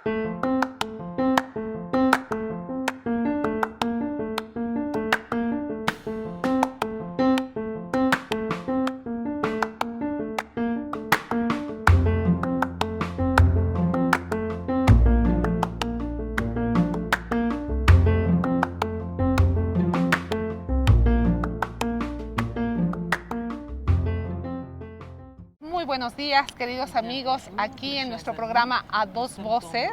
Muy buenos días, queridos amigos, aquí en nuestro programa A Dos Voces.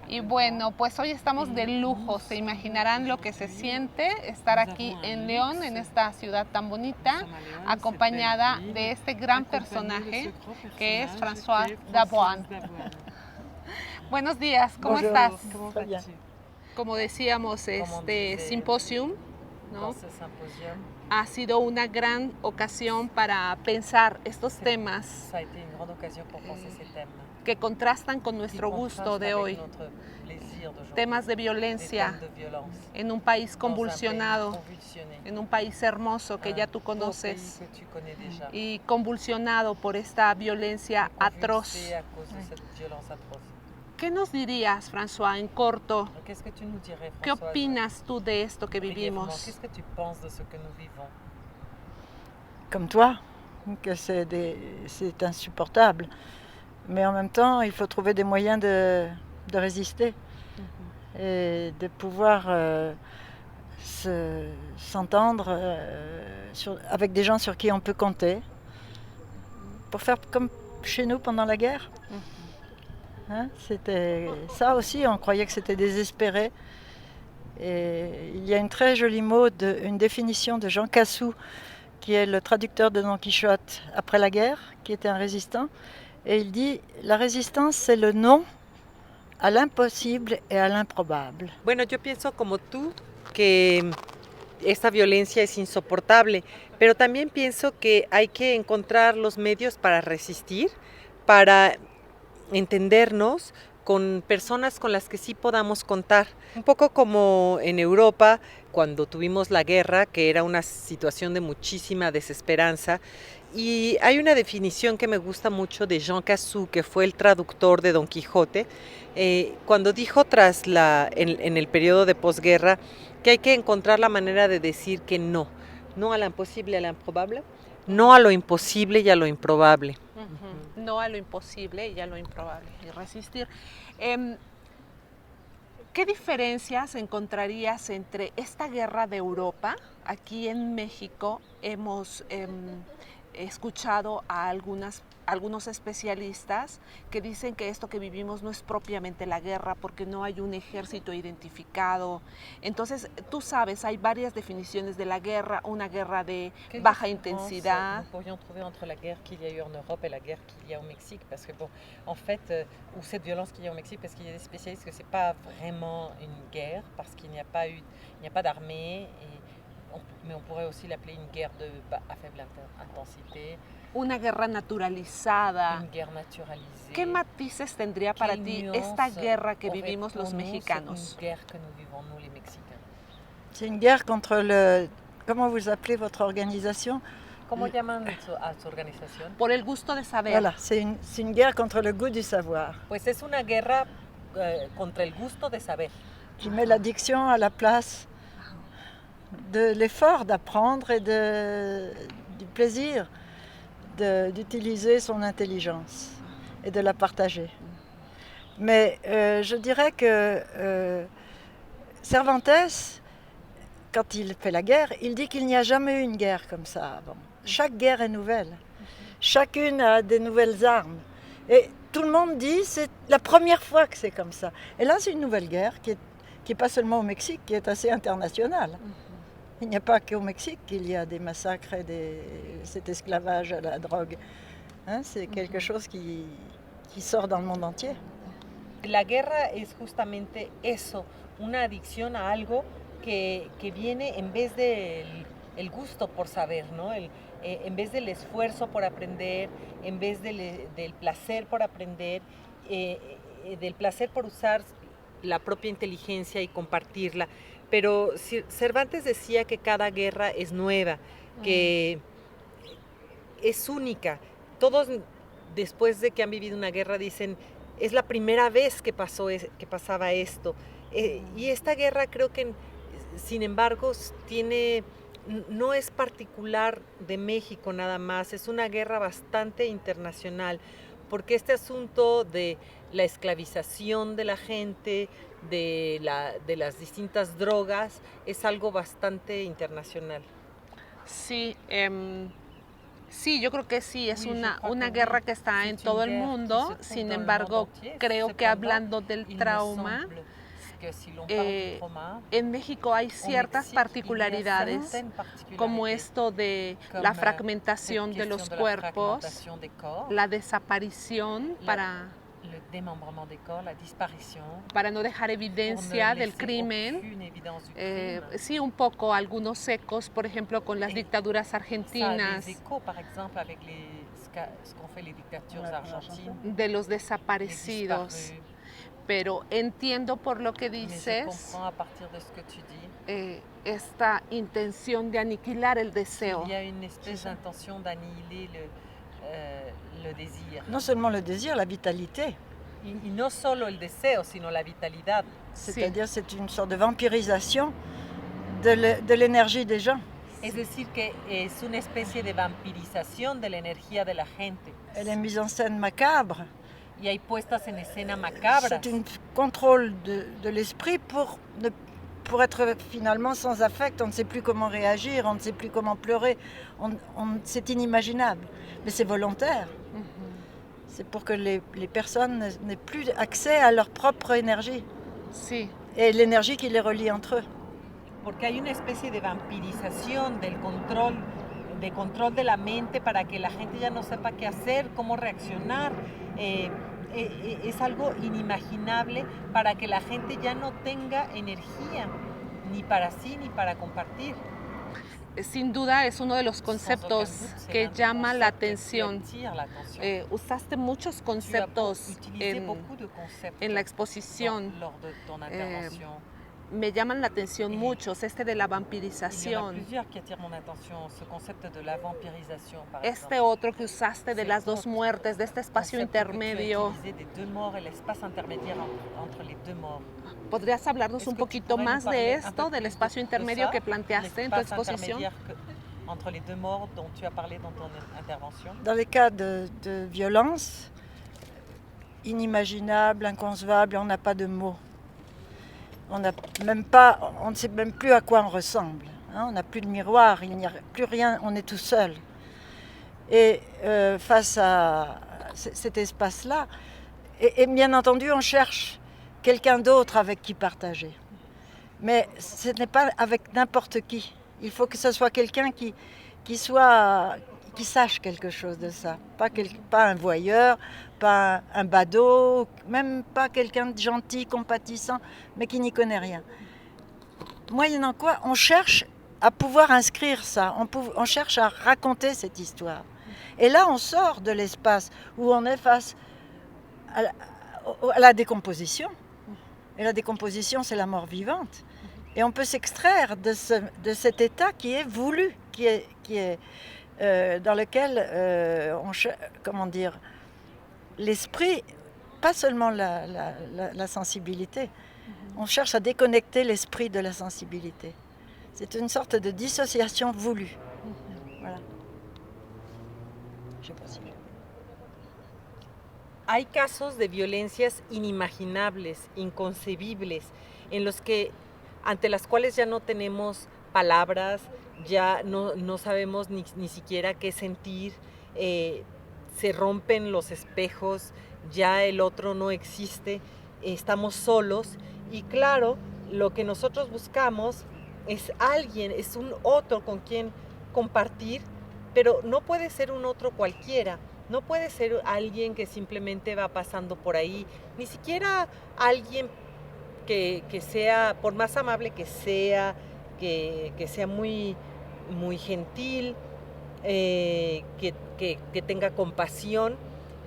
Y bueno, pues hoy estamos de lujo, se imaginarán lo que se siente estar aquí en León, en esta ciudad tan bonita, acompañada de este gran personaje que es François Dabuan. Buenos días, ¿cómo estás? Como decíamos, este simposium, ¿no?, ha sido una gran ocasión para pensar estos temas que contrastan con nuestro gusto de hoy. Temas de violencia en un país convulsionado, en un país hermoso que ya tú conoces y convulsionado por esta violencia atroz. ¿Qué nos dirías, François, en corto? ¿Qué opinas tú de esto que vivimos? Comme toi, que c'est insupportable. Mais en même temps, il faut trouver des moyens de résister et de pouvoir s'entendre avec des gens sur qui on peut compter pour faire comme chez nous pendant la guerre. Hein, c'était ça aussi, on croyait que c'était désespéré. Et il y a une très jolie une définition de Jean Cassou, qui est le traducteur de Don Quichotte après la guerre, qui était un résistant. Et il dit, la résistance, c'est le non a l'imposible et a l'improbable. Bueno, yo pienso como tú que esta violencia es insoportable, pero también pienso que hay que encontrar los medios para resistir, para entendernos con personas con las que sí podamos contar. Un poco como en Europa, cuando tuvimos la guerra, que era una situación de muchísima desesperanza. Y hay una definición que me gusta mucho de Jean Cassou, que fue el traductor de Don Quijote, cuando dijo en el periodo de posguerra que hay que encontrar la manera de decir que no a lo imposible, a lo improbable, no a lo imposible y a lo improbable. No a lo imposible y a lo improbable, y resistir. ¿Qué diferencias encontrarías entre esta guerra de Europa? Aquí en México hemos escuchado a algunos especialistas que dicen que esto que vivimos no es propiamente la guerra porque no hay un ejército identificado. Entonces, tú sabes, hay varias definiciones de la guerra, una guerra de baja intensidad. Pourrions trouver entre la guerre qu'il y a eu en Europe et la guerre qu'il y a au Mexique, parce que bon, en fait, ou cette violence qu'il y a au Mexique, parce qu'il y a des spécialistes que c'est pas vraiment une guerre, parce qu'il n'y a pas d'armée, mais on pourrait aussi l'appeler une guerre à faible intensité. Una guerra naturalizada. Une guerre naturalisée. ¿Qué matices tendría para ti esta guerra que vivimos los mexicanos? Une guerre que nous vivons, nous les Mexicains. C'est une guerre contre le... Comment vous appelez votre organisation? ¿Cómo llaman a su organización? Por el gusto de saber. Voilà, c'est une guerre contre le goût du savoir. Pues es una guerra contra el gusto de saber. Qui met l'addiction à la place de l'effort d'apprendre et du plaisir d'utiliser son intelligence et de la partager. Mais je dirais que Cervantes, quand il fait la guerre, il dit qu'il n'y a jamais eu une guerre comme ça avant. Chaque guerre est nouvelle. Chacune a des nouvelles armes. Et tout le monde dit c'est la première fois que c'est comme ça. Et là, c'est une nouvelle guerre qui est pas seulement au Mexique, qui est assez internationale. Il n'y a pas qu'au Mexique qu'il y a des massacres et cet esclavage à la drogue. Hein, c'est quelque chose qui sort dans le monde entier. La guerra es justamente eso, una adicción a algo que viene en vez del gusto por saber, ¿no? En vez del esfuerzo por aprender, en vez del placer por aprender, del placer por usar la propia inteligencia y compartirla. Pero Cervantes decía que cada guerra es nueva, que es única. Todos después de que han vivido una guerra dicen, es la primera vez que pasaba esto. Y esta guerra creo que, sin embargo, no es particular de México nada más, es una guerra bastante internacional, porque este asunto de la esclavización de la gente, de las distintas drogas, es algo bastante internacional. Sí, sí, yo creo que sí, es una guerra que está en todo el mundo. Sin embargo, creo que hablando del trauma, en México hay ciertas particularidades, como esto de la fragmentación de los cuerpos, la desaparición para no dejar evidencia del crimen. Sí, un poco algunos ecos, por ejemplo, con las dictaduras argentinas, de los desaparecidos. Pero entiendo por lo que dices esta intención de aniquilar el deseo. No seulement le désir, la vitalité. Y no solo el deseo, sino la vitalidad. C'est-à-dire c'est une sorte de vampirisation de l'énergie des gens. Es decir, que es una especie de vampirización de la energía de la gente. Elle est mise en scène macabre. Y hay puestas en escena macabras. C'est un contrôle de l'esprit pour être finalement sans affect. On ne sait plus comment réagir, on ne sait plus comment pleurer. C'est inimaginable, mais c'est volontaire. C'est pour que les personnes n'aient plus accès à leur propre énergie. Sí. Et l'énergie qui les relie entre eux. Porque hay una especie de vampirización del control de la mente para que la gente ya no sepa qué hacer, cómo reaccionar. Es algo inimaginable para que la gente ya no tenga energía, ni para sí ni para compartir. Sin duda es uno de los conceptos que llama la atención. Usaste muchos conceptos en la exposición. Me llaman la atención muchos, este de la vampirización. Este otro que usaste de las dos muertes, de este espacio intermedio. ¿Podrías hablarnos un poquito más de esto, del espacio intermedio que planteaste en tu exposición? Dans les cas de violence, inimaginable, inconcevable, on n'a pas de mots. On ne sait même plus à quoi on ressemble. Hein, on n'a plus de miroir, il n'y a plus rien, on est tout seul. Et face à cet espace-là, et bien entendu, on cherche quelqu'un d'autre avec qui partager. Mais ce n'est pas avec n'importe qui. Il faut que ce soit quelqu'un qui sache quelque chose de ça. Pas un voyeur, pas un badaud, même pas quelqu'un de gentil, compatissant, mais qui n'y connaît rien. Moyennant quoi, on cherche à pouvoir inscrire ça, on cherche à raconter cette histoire. Et là, on sort de l'espace où on est face à la décomposition. Et la décomposition, c'est la mort vivante. Et on peut s'extraire de cet état qui est voulu, qui est dans lequel comment dire, l'esprit, pas seulement la sensibilité, on cherche à déconnecter l'esprit de la sensibilité. C'est une sorte de dissociation voulue. Voilà. Je sais pas si... Hay casos de violencias inimaginables, inconcebibles, ante las cuales ya no tenemos palabras, ya no sabemos ni siquiera qué sentir, se rompen los espejos, ya el otro no existe, estamos solos y claro, lo que nosotros buscamos es alguien, es un otro con quien compartir, pero no puede ser un otro cualquiera. No puede ser alguien que simplemente va pasando por ahí, ni siquiera alguien que sea, por más amable que sea muy, muy gentil, que tenga compasión.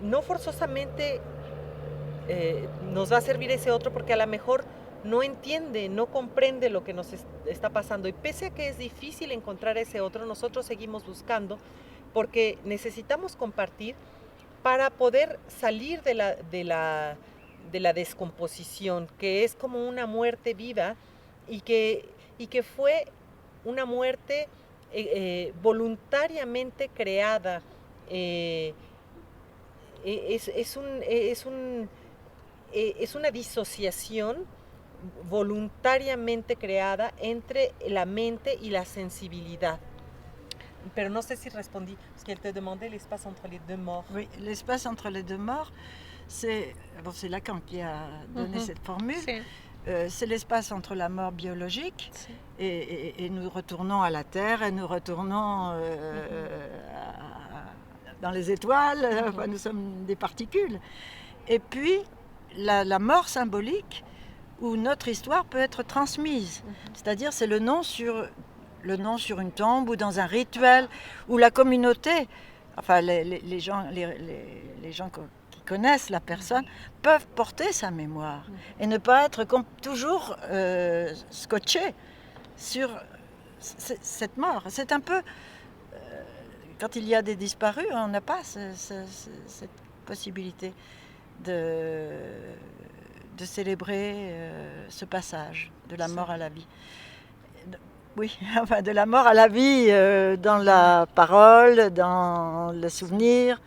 No forzosamente nos va a servir ese otro porque a lo mejor no entiende, no comprende lo que nos está pasando. Y pese a que es difícil encontrar ese otro, nosotros seguimos buscando porque necesitamos compartir, para poder salir de la descomposición, que es como una muerte viva y que fue una muerte voluntariamente creada. Es una disociación voluntariamente creada entre la mente y la sensibilidad. Pero no sé si respondí, parce qu'elle te demandait l'espace entre les deux morts. Oui, l'espace entre les deux morts, c'est Lacan qui a donné cette formule. Sí. C'est l'espace entre la mort biologique et nous retournons à la Terre et nous retournons dans les étoiles, enfin, nous sommes des particules. Et puis la mort symbolique où notre histoire peut être transmise, c'est-à-dire c'est le nom sur une tombe ou dans un rituel où la communauté, enfin les gens qui connaissent la personne peuvent porter sa mémoire et ne pas être toujours scotchés sur cette mort. C'est un peu, quand il y a des disparus, on n'a pas cette possibilité de célébrer ce passage de la mort à la vie. Oui, enfin de la mort à la vie dans la parole, dans le souvenir.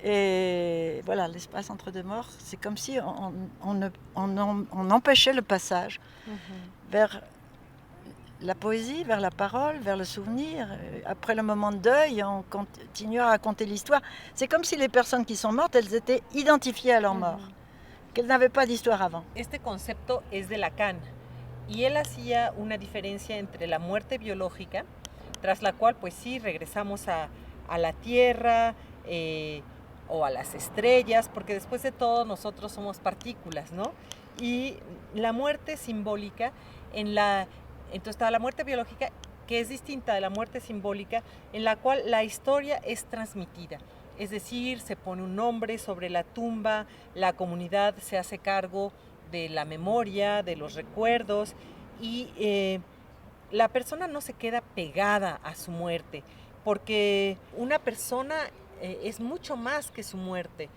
Et voilà, l'espace entre deux morts, c'est comme si on empêchait le passage vers la poésie, vers la parole, vers le souvenir. Après le moment de deuil, on continue à raconter l'histoire. C'est comme si les personnes qui sont mortes, elles étaient identifiées à leur mort, qu'elles n'avaient pas d'histoire avant. Este concepto es de Lacan y él hacía una diferencia entre la muerte biológica, tras la cual pues sí regresamos a la tierra o a las estrellas, porque después de todo nosotros somos partículas, ¿no? Y la muerte simbólica, entonces está la muerte biológica, que es distinta de la muerte simbólica, en la cual la historia es transmitida. Es decir, se pone un nombre sobre la tumba, la comunidad se hace cargo de la memoria, de los recuerdos, y la persona no se queda pegada a su muerte, porque una persona es mucho más que su muerte.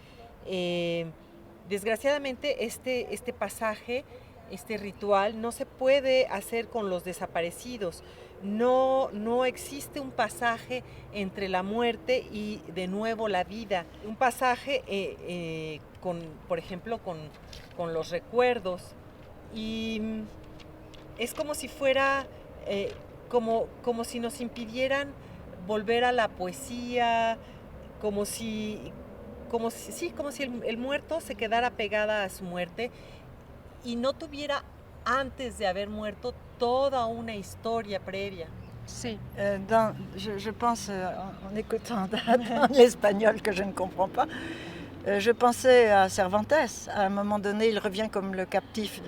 Desgraciadamente este pasaje, este ritual, no se puede hacer con los desaparecidos. No existe un pasaje entre la muerte y de nuevo la vida. Un pasaje, por ejemplo, con los recuerdos. Y es como si fuera, como si nos impidieran volver a la poesía, como si el muerto se quedara pegada a su muerte y no tuviera antes de haber muerto toda una historia previa. Sí. Je pense, en écoutant dans l'espagnol que je ne comprends pas, je pensais à Cervantes. À un moment donné, il revient comme le captif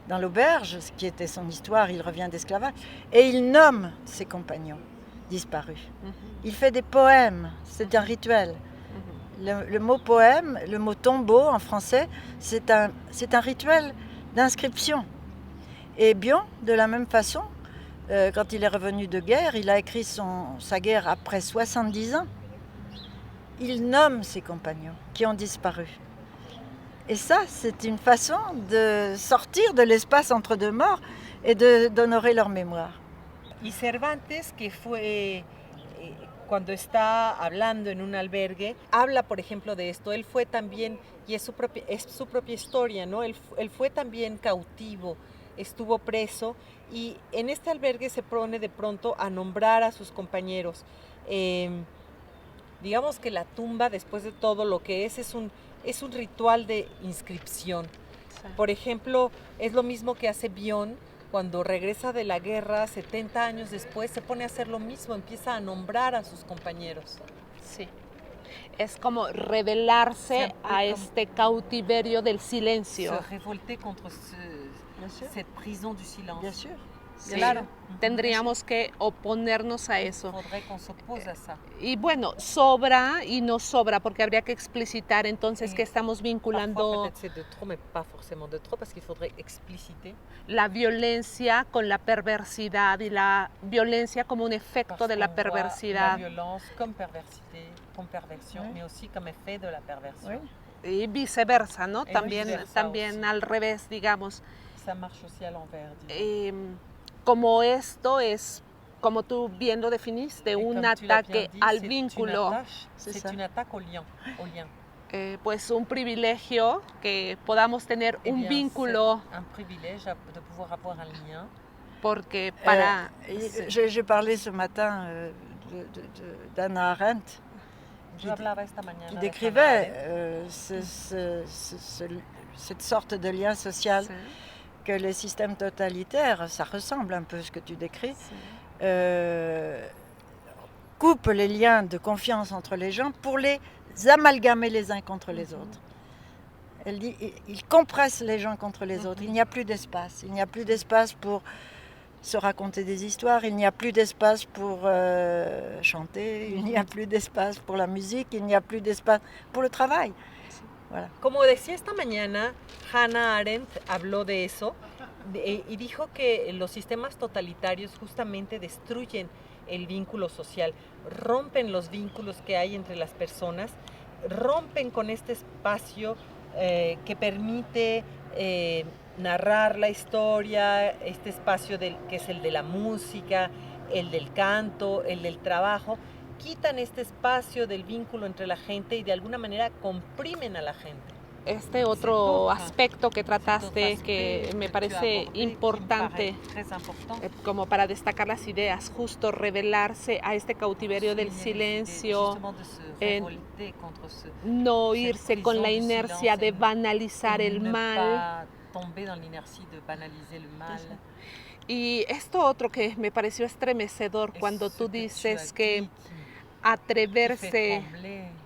dans l'auberge, ce qui était son histoire, il revient d'esclavage, et il nomme ses compagnons disparus. Il fait des poèmes, c'est un rituel. Le mot poème, le mot tombeau en français, c'est un rituel d'inscription. Et Bion, de la même façon, quand il est revenu de guerre, il a écrit sa guerre après 70 ans. Il nomme ses compagnons qui ont disparu. Et ça, c'est une façon de sortir de l'espace entre deux morts et d'honorer leur mémoire. Y Cervantes, que fue, cuando está hablando en un albergue, habla, por ejemplo, de esto. Él fue también, y es su propia historia, ¿no? Él fue también cautivo, estuvo preso, y en este albergue se pone de pronto a nombrar a sus compañeros. Digamos que la tumba, después de todo lo que es un ritual de inscripción. Sí. Por ejemplo, es lo mismo que hace Bion cuando regresa de la guerra 70 años después, se pone a hacer lo mismo, empieza a nombrar a sus compañeros. Sí. Es como rebelarse a este cautiverio del silencio. Se révolter contre cette prison du silence. Bien sûr. Sí, claro. Tendríamos que oponernos a eso. Y bueno, sobra y no sobra, porque habría que explicitar entonces que estamos vinculando la violencia con la perversidad y la violencia como un efecto de la perversidad. La violence comme perversité. comme perversion, Oui. mais aussi comme effet de la perversion. Oui. Y viceversa, ¿no? Y También, viceversa también aussi. al revés, digamos. Ça marche aussi à l'envers, disons. Como esto es, como tú bien lo definiste, Et un comme tu l'as bien ataque dit, al c'est vínculo, C'est c'est ça. une attaque au lien. pues un privilegio que podamos tener Eh un bien, vínculo, c'est un privilège de pouvoir avoir un lien. porque para... J'ai parlé ce matin d'Hannah Arendt, Yo hablaba esta mañana qui de décrivait Hannah Arendt, cette sorte de lien social Sí, que les systèmes totalitaires, ça ressemble un peu à ce que tu décris, sí. coupent les liens de confiance entre les gens pour les amalgamer les uns contre les autres. Elle dit, ils compressent les gens contre les autres. Il n'y a plus d'espace. Il n'y a plus d'espace pour se raconter des histoires. Il n'y a plus d'espace pour chanter. Il n'y a plus d'espace pour la musique. Il n'y a plus d'espace pour le travail. Voilà. Como decía esta mañana, Hannah Arendt habló de eso y dijo que los sistemas totalitarios justamente destruyen el vínculo social, rompen los vínculos que hay entre las personas, rompen con este espacio que permite narrar la historia, este espacio que es el de la música, el del canto, el del trabajo. Quitan este espacio del vínculo entre la gente y de alguna manera comprimen a la gente. Este otro aspecto que trataste que me parece importante como para destacar las ideas, justo rebelarse a este cautiverio del silencio, no irse con la inercia de banalizar el mal. Y esto otro que me pareció estremecedor cuando tú dices que atreverse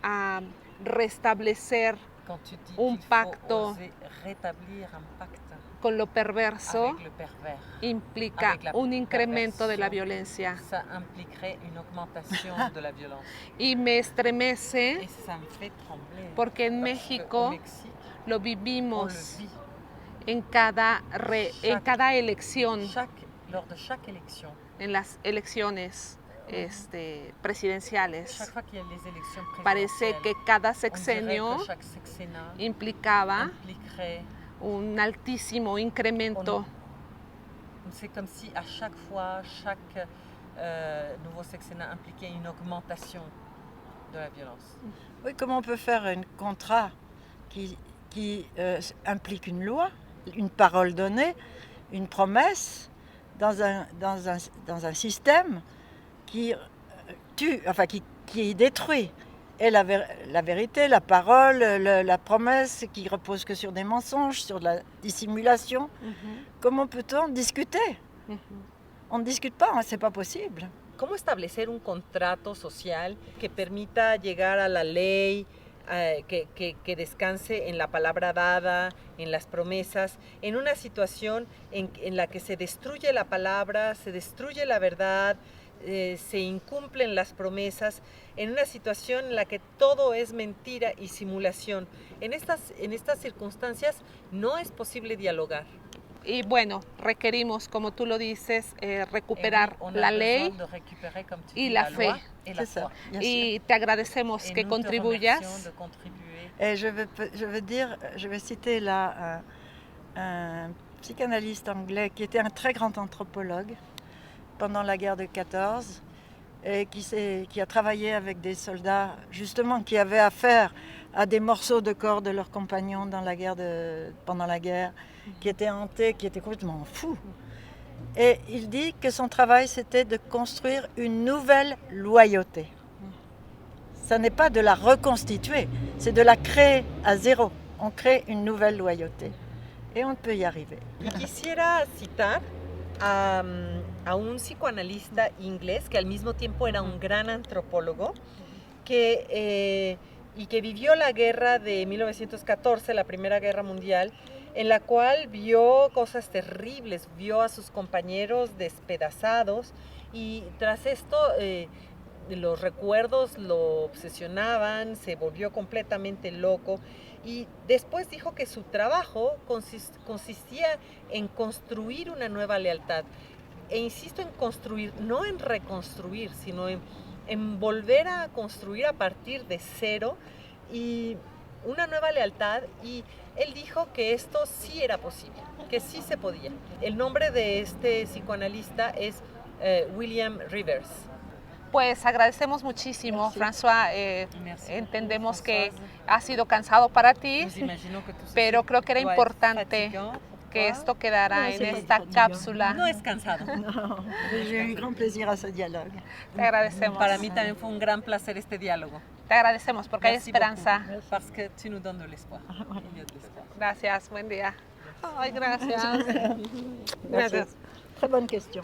a restablecer un pacto con lo perverso implica un incremento de la violencia. Y me estremece porque en México lo vivimos en cada elección, en las elecciones presidenciales. Parece que cada sexenio implicaba un altísimo incremento. C'est comme si à chaque fois, chaque nouveau sexennat impliquait une augmentation de la violence. Oui, comment on peut faire un contrat qui implique une loi, une parole donnée, une promesse dans un système qui tue, enfin qui détruit. Et la vérité, la parole, la promesse qui repose que sur des mensonges, sur de la dissimulation. Comment peut-on discuter? On ne discute pas, c'est pas possible. ¿Cómo establecer un contrato social que permita llegar a la ley, que descanse en la palabra dada, en las promesas, en una situación en la que se destruye la palabra, se destruye la verdad, se incumplen las promesas, en una situación en la que todo es mentira y simulación? En estas circunstancias no es posible dialogar. Y bueno, requerimos, como tú lo dices, recuperar la ley y la fe. Y te agradecemos que contribuyas. Je vais citer là un psychanalyste anglais qui était un très grand anthropologue pendant la guerre de 14 et qui a travaillé avec des soldats justement qui avaient affaire à des morceaux de corps de leurs compagnons pendant la guerre, qui étaient hantés, qui étaient complètement fous. Et il dit que son travail, c'était de construire une nouvelle loyauté. Ça n'est pas de la reconstituer, c'est de la créer à zéro. On crée une nouvelle loyauté. Et on peut y arriver. Y quisiera citar a un psicoanalista inglés que al mismo tiempo era un gran antropólogo y que vivió la guerra de 1914, la Primera Guerra Mundial, en la cual vio cosas terribles, vio a sus compañeros despedazados y tras esto los recuerdos lo obsesionaban, se volvió completamente loco y después dijo que su trabajo consistía en construir una nueva lealtad. E insisto en construir, no en reconstruir, sino en en volver a construir a partir de cero y una nueva lealtad, y él dijo que esto sí era posible, que sí se podía. El nombre de este psicoanalista es William Rivers. Pues agradecemos muchísimo, Merci. François. Merci. Entendemos que ha sido cansado para ti, pero creo que era importante que esto quedara No, en c'est esta fatigant. cápsula. No es cansado. Non, mais j'ai eu grand plaisir à ce dialogue. Te agradecemos. Para mí también fue un gran placer este diálogo. Te agradecemos porque hay Merci esperanza. beaucoup, parce que tu nous donnes de l'espoir. Il y a de l'espoir. Gracias, buen día. Ay, gracias. Merci. Très bonne question.